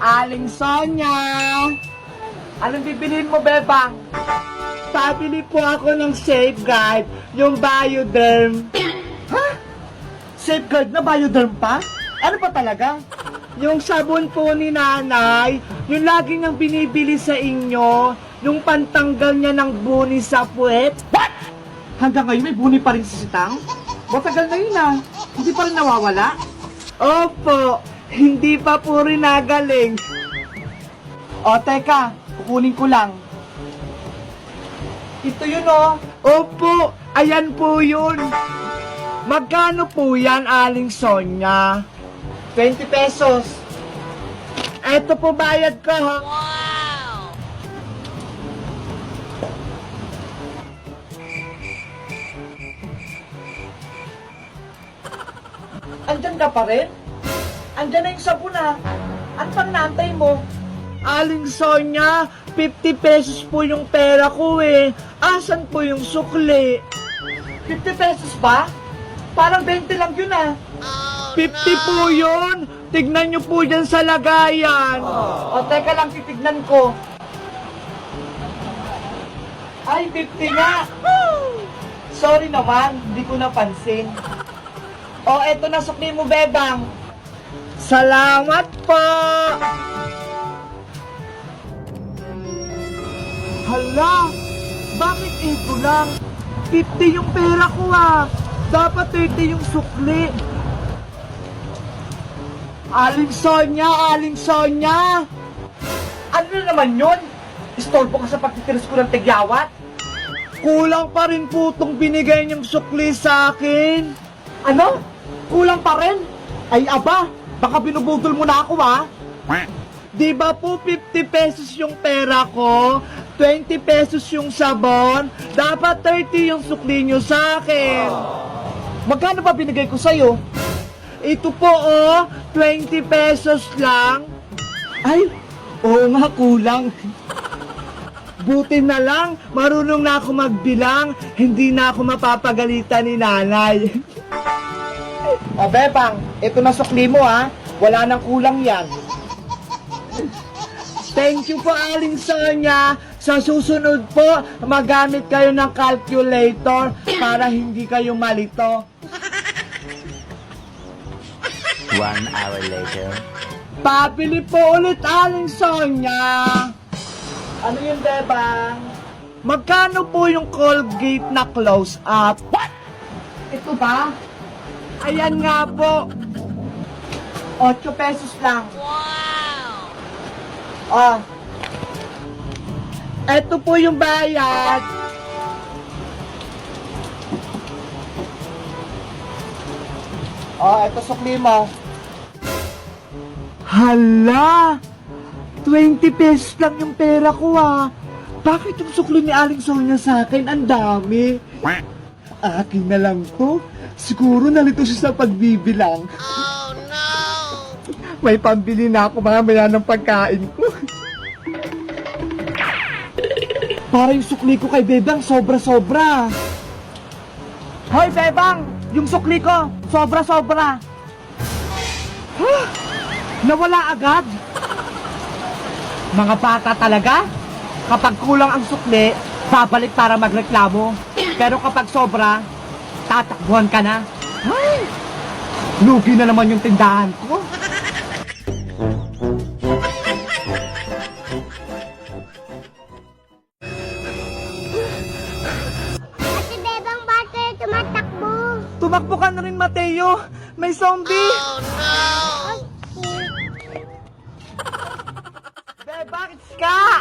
Aling Sonia! Anong bibiliin mo, Bebang? Pabili po ako ng Safeguard, yung Bioderm. Ha? Safeguard na Bioderm pa? Ano pa talaga? Yung sabon po ni nanay, yung lagi niyang binibili sa inyo, yung pantanggal niya ng buni sa puwet. What? Hanggang ngayon may buni pa rin si Sitang? Matagal na yun ah. Hindi pa rin nawawala? Opo, hindi pa po rin nagaling. O, teka, kukunin ko lang. Ito yun oh. Opo, ayan po yun. Magkano po yan, Aling Sonia? 20 pesos. Eto po bayad ko ha. Wow! Andyan ka pa rin? Andyan na yung sabon ha. Ano pang naantay mo? Aling Sonia, 50 pesos po yung pera ko eh. Asan po yung sukli? 50 pesos ba? Parang 20 lang yun ah. 50 po yun. Tignan nyo po dyan sa lagayan. O teka lang, titignan ko. Ay, 50 nga. Sorry naman, hindi ko napansin. O, eto na sukli mo, Bebang. Salamat po. Hala, bakit ito lang? 50 yung pera ko ah. Dapat 30 yung sukli. Aling Sonia, Aling Sonia! Ano na naman yun? Istorbo ka sa pagtitiris ko ng tigyawat? Kulang pa rin po itong binigay niyong sukli sa akin. Ano? Kulang pa rin? Ay aba, baka binubudol mo na ako ha? Di ba po 50 pesos yung pera ko? 20 pesos yung sabon? Dapat 30 yung sukli niyo sa akin. Magkano ba binigay ko sa'yo? Ito po oh, 20 pesos lang. Ay, oo nga, kulang. Buti na lang, marunong na ako magbilang. Hindi na ako mapapagalitan ni nanay. O Bebang, ito na sukli mo ha. Wala nang kulang yan. Thank you po, Aling Sonia. Sa susunod po, magamit kayo ng calculator para hindi kayo malito. 1 hour later. Pabili po ulit, Aling Sonia. Ano yun, Bebang? Magkano po yung Colgate na close-up? What? Ito ba? Ayan nga po. 8 pesos lang. Wow! Ah. Ito po yung bayad. Oh, ito sukli mo. Hala! 20 pesos lang yung pera ko ah. Bakit yung sukli ni Aling Sonia sa akin? Ang dami. Akin na lang to. Siguro nalito siya sa pagbibilang. Oh no! May pambili na ako mamaya ng pagkain ko. Para yung sukli ko kay Bebang sobra-sobra. Hoy Bebang! Yung sukli ko, sobra-sobra. Nawala agad. Mga bata talaga. Kapag kulang ang sukli, babalik para magreklamo. Pero kapag sobra, tatakbuhan ka na. Ay! Lugi na naman yung tindahan ko. Ate Bebang, bakit tumatakbo? Tumakbo ka na rin, Mateo. May zombie. Bebang, it's ka!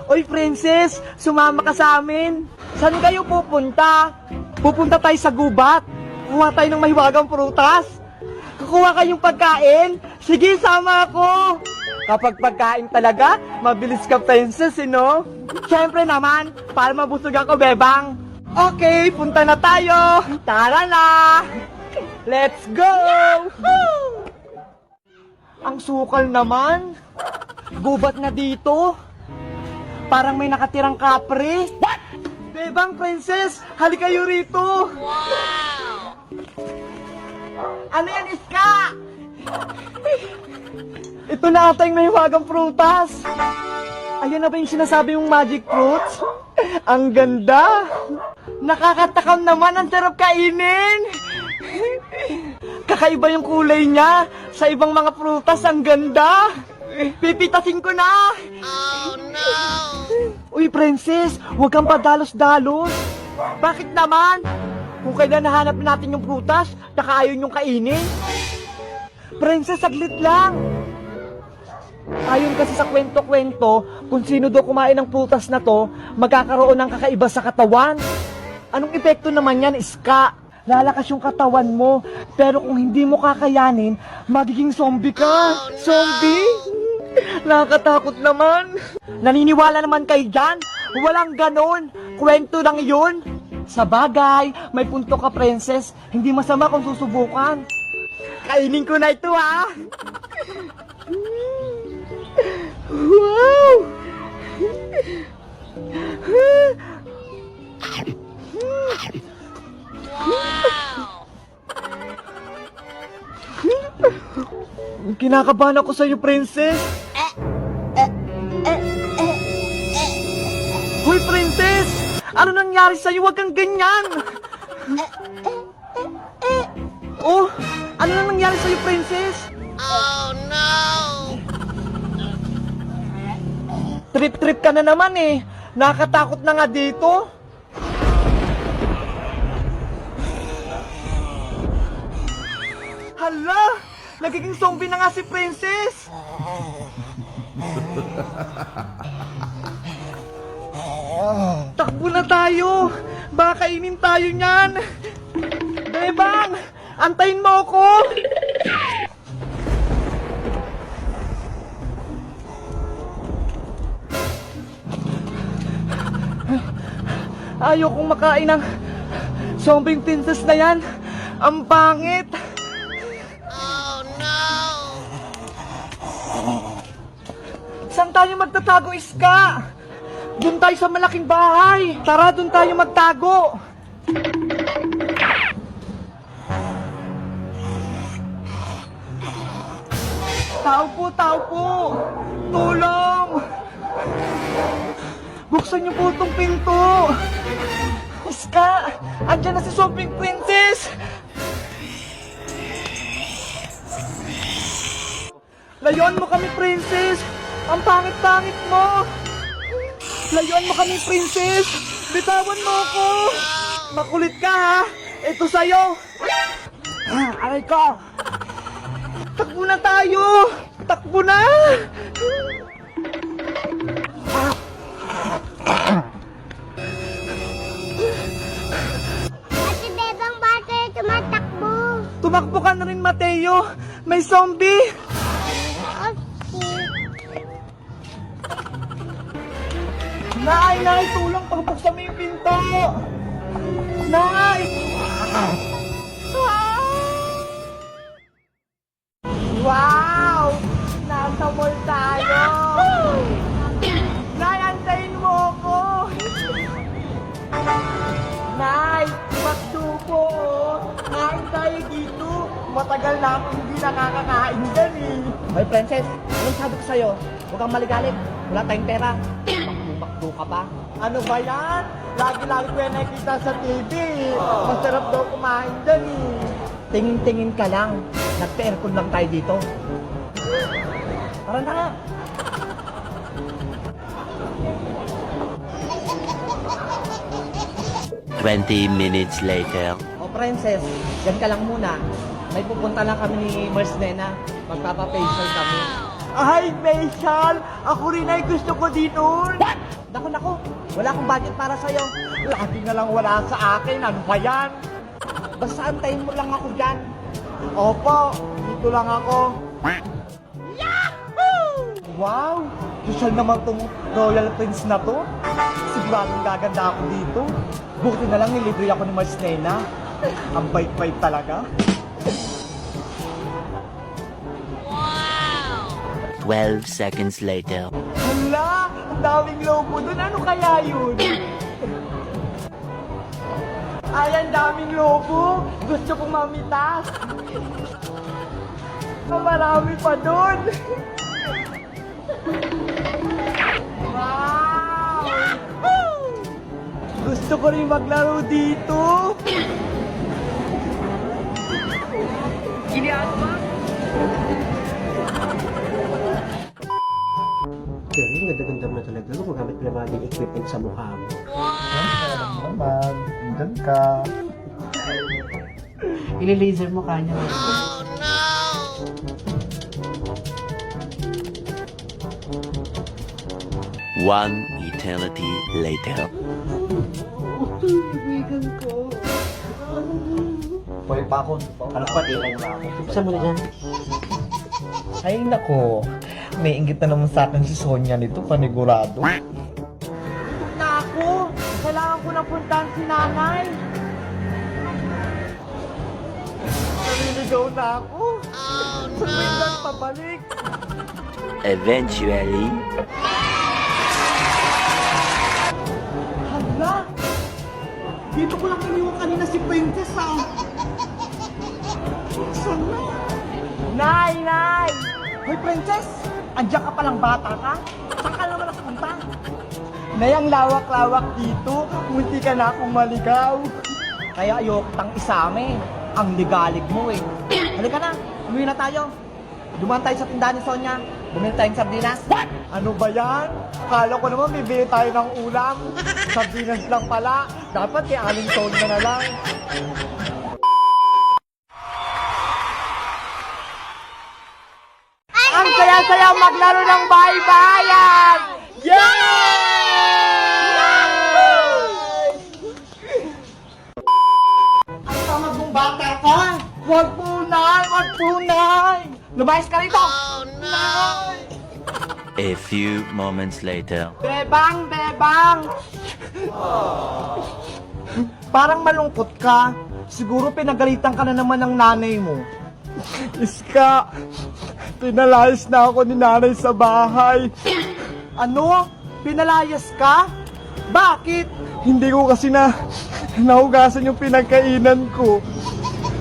Oy, Princess, sumama ka sa amin. Saan kayo pupunta? Pupunta tayo sa gubat. Kuha tayo ng mahiwagang prutas. Kukuha kayong pagkain. Sige, sama ako. Kapag pagkain talaga, mabilis ka, Princess, no? Siyempre naman, para mabusog ako, Bebang. Okay, punta na tayo. Tara na. Let's go! Ang sukal naman. Gubat na dito. Parang may nakatirang kapre. What? Bebang, Princess, halika kayo rito. Wow! Ano yan, Iska? Ito na ata yung may hiwagang prutas. Ayan na ba yung sinasabi mong magic fruits? Ang ganda! Nakakatakam naman, ang sarap kainin! Kakaiba yung kulay niya. Sa ibang mga prutas, ang ganda! Pipitasin ko na! Oh no! Uy, princess, huwag kang padalos-dalos. Bakit naman? Kung kailan nahanap natin yung prutas, saka ayaw niyong kainin. Princess, saglit lang. Ayon kasi sa kwento-kwento, kung sino daw kumain ng prutas na to, magkakaroon ng kakaiba sa katawan. Anong epekto naman yan, Iska? Lalakas yung katawan mo, pero kung hindi mo kakayanin, magiging zombie ka. Zombie? Nakakatakot naman. Naniniwala naman kayo dyan? Walang ganon. Kwento lang yun. Sa bagay, may punto ka, princess. Hindi masama kung susubukan. Kainin ko na ito, ha? Wow! Kinakabahan ako sa'yo, princess. Hoy, princess! Ano nangyari sa'yo? Huwag kang ganyan! Oh, ano na nangyari sa'yo, princess? Oh, no! Trip-trip ka na naman eh. Nakatakot na nga dito. Hala! Nagiging zombie na nga si princess! Takbo na tayo! Baka kainin tayo niyan! Bebang! Antayin mo ako! Ayokong makain ng zombie princess na yan! Ang pangit! Oh no! Saan tayo magtatago, Iska? Doon tayo sa malaking bahay! Tara, doon tayo magtago! Tao po, tao po! Tulong! Buksan niyo po itong pinto! Iska! Andiyan na si Zombie Princess! Layuan mo kami, Princess! Ang pangit-pangit mo! Layuan mo kami, Princess! Bitawan mo ako! Makulit ka, ha? Ito sa'yo! Aray ko! Takbo na tayo! Takbo na! Ate Bebang, bakit tumatakbo? Tumakbo ka na rin, Mateo! May zombie! Nay, tulong! Pagbuksan mo yung pinto! Nay! Wow! Nasa mall tayo! Nay, antayin mo ako! Nay, magtupo! Kain tayo dito! Matagal na akong hindi nakakakain dyan eh! Hoy, princess! Anong sabi ko sa'yo? Huwag kang maligalit! Wala tayong pera! Bakdo ka pa? Ano ba yan? Lagi-lagi ko yan nakikita sa TV. Masarap daw kumain dyan eh. Tingin-tingin ka lang. Nagpa-aircon lang tayo dito. Tara na. Twenty minutes later. O princess, yan ka lang muna. May pupunta lang kami ni Mars Nena. Magpapa-facial kami. Ay, facial! Ako rin ay gusto ko din nun! What? Naku, wala akong budget para sa'yo. Lagi na lang wala sa akin. Ano ba yan? Basta antayin mo lang ako dyan. Opo, dito lang ako. Yahoo! Wow! Social naman tong Royal Prince na to. Siguradong gaganda ako dito. Buti na lang nilibre ako ni Mars Nena. Ang bait-bait talaga. 12 seconds later. Hala! Ang daming lobo dun. Ano kaya yun? Ay, ang daming lobo. Gusto kong mamitas. Marami pa dun. ko rin maglaro dito. Pero yung ganda-ganda mo na talaga. Ano magamit mo naman yung equipment sa mukha mo? Naman, andyan ka. Ili-laser mo kanya. One eternity later. Pwede pa ako. Ano pa, tingnan mo ako. Saan mo na dyan? Ay nako, may inggit na naman sa akin si Sonia nito, panigurado. Nako, kailangan ko na puntahan si nanay. Naliligaw na ako. Oh no! Pabalik. Eventually, Hala! Dito ko lang iniwan kanina si Princess ah. Saan na? Nay! Nay! Hoy Princess! Andiyan ka palang bata ka? Saan ka naman nakapunta? Nay, ang lawak-lawak dito. Munti ka na akong maligaw. Kaya ayoko tang isame. Ang ligalig mo eh. Halika na, umuwi na tayo. Dumaan tayo sa tindahan ni Sonia. Bumili tayong sardinas. What? Ano ba yan? Kala ko naman bibili tayo ng ulam. Sardinas lang pala. Dapat kay Aling Sonia na lang. Ang saya-saya maglaro ng bahay-bahayan! Yay! Ang tama mong bata ka! Huwag po, Nay! Huwag po, Nay! Lumayas ka rito! Oh, no! a few moments later. Bebang! Bebang! Parang malungkot ka. Siguro pinagalitan ka na naman ng nanay mo. Iska, pinalayas na ako ni nanay sa bahay. Ano? Pinalayas ka? Bakit? Hindi ko kasi nahugasan yung pinagkainan ko.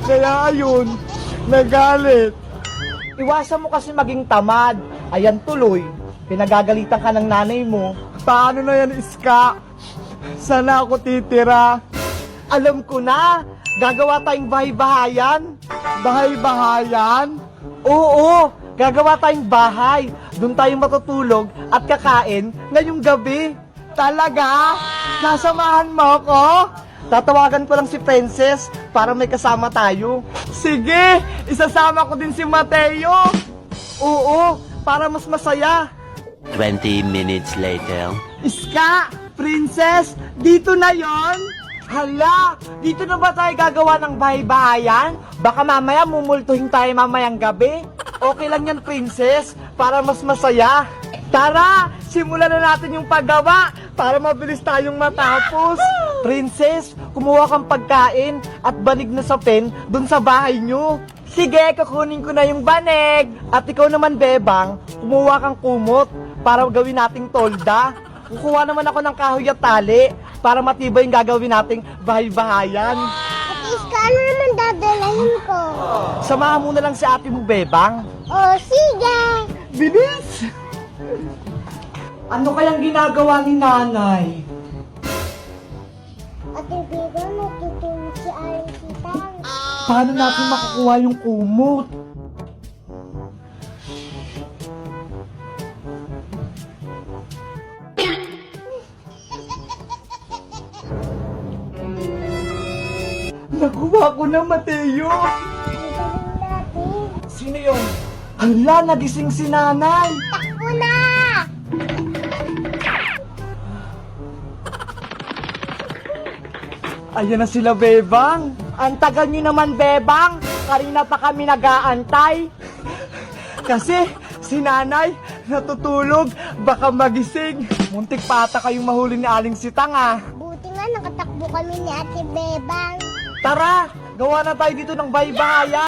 Kaya ayun, nagalit. Iwasan mo kasi maging tamad. Ayan tuloy, pinagagalitan ka ng nanay mo. Paano na yan, Iska? Sana ako titira. Alam ko na, gagawa tayong bahay-bahayan. Bahay-bahayan? Oo, gagawa tayong bahay. Doon tayo matutulog at kakain ngayong gabi. Talaga? Nasamahan mo ako? Tatawagan ko lang si Princess para may kasama tayo. Sige, isasama ko din si Mateo. Oo, para mas masaya. 20 minutes later. Iska, Princess, dito na yon. Hala, dito na ba tayo gagawa ng bahay-bahayan? Baka mamaya mumultuhin tayo mamayang gabi. Okay lang yan, Princess, para mas masaya. Tara, simulan na natin yung paggawa para mabilis tayong matapos. Princess, kumuha kang pagkain at banig na sapin dun sa bahay nyo. Sige, kukunin ko na yung banig. At ikaw naman, Bebang, kumuha kang kumot para gawin nating tolda. Kukuha naman ako ng kahoy at tali para matibay yung gagawin nating bahay-bahayan. At Iska, ano naman dadalahin ko? Samahan mo na lang si ate mo, Bebang. Oh, sige! Bilis! Ano kayang ginagawa ni nanay? Ate Biba, natutulog si Aling Sitang. Paano natin makukuha yung kumot? Nakuha ko na, Mateo! Ang natin. Sino yun? Hala, nagising si nanay! Takbo na! Ayan na sila, Bebang! Ang tagal nyo naman, Bebang! Kanina pa kami nag-aantay! Kasi si nanay natutulog, baka magising. Muntik pa ata kayong mahuli ni Aling Sitang ah. Buti nga nakatakbo kami ni Ate Bebang. Tara, gawa na tayo dito ng bahay-bahayan.